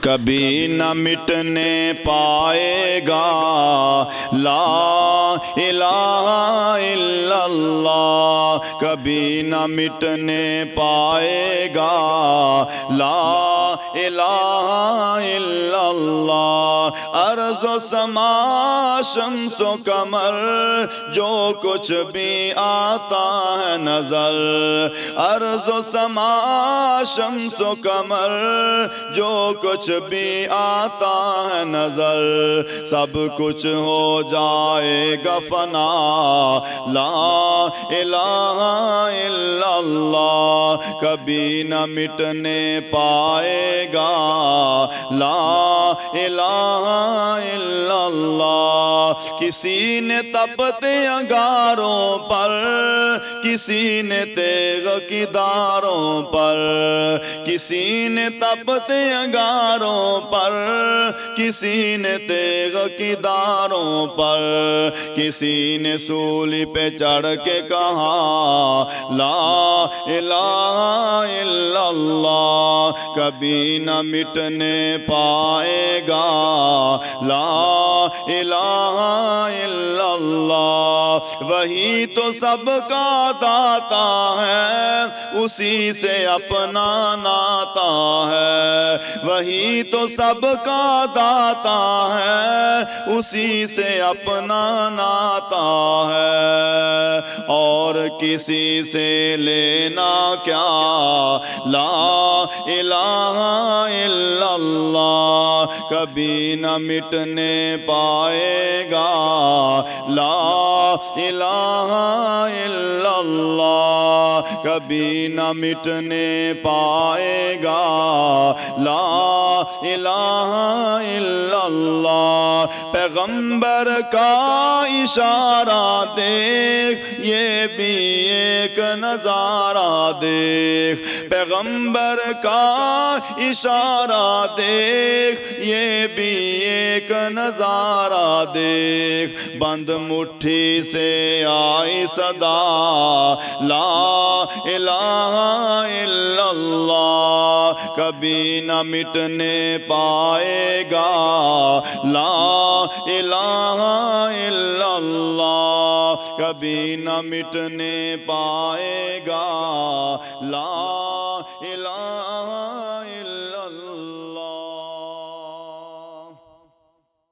کبھی نہ مٹنے پائے گا لا الہ الا اللہ، کبھی نہ مٹنے پائے گا لا الہ الا اللہ۔ ارض و سما شمس و قمر جو کچھ بھی آتا ہے نظر، ارض و سما شمس و قمر جو کچھ بھی آتا ہے نظر، سب کچھ ہو جائے گا فنا لا الہ الا اللہ، کبھی نہ مٹنے پائے گا لا الہ الا اللہ۔ کسی نے تپتے انگاروں پر، کسی نے تیغ کی داروں پر، کسی نے تپتے انگاروں پر، کسی نے تیغ کی داروں پر، کسی نے سولی پہ چڑھ کے کہا لا الہ الا اللہ، کبھی نہ مٹنے پائے گا لا الہ الا اللہ۔ وہی تو سب کا داتا ہے، اسی سے اپنا ناتا ہے، وہی تو سب کا داتا ہے، اسی سے اپنا ناتا ہے، اور کسی سے لینا کیا لا الہ الا اللہ، کبھی نہ مٹنے پائے گا لا الہ الا اللہ، کبھی نہ مٹنے پائے گا لا الہ الا اللہ۔ پیغمبر کا اشارہ دیکھ، یہ بھی ایک نظارہ دیکھ، پیغمبر کا اشارہ دیکھ، یہ بھی ایک نظارہ دیکھ، بند مٹھی سے آئی صدا لا الہ الا اللہ، کبھی نہ مٹنے پائے گا لا الہ الا اللہ، کبھی نہ مٹنے پائے گا لا الہ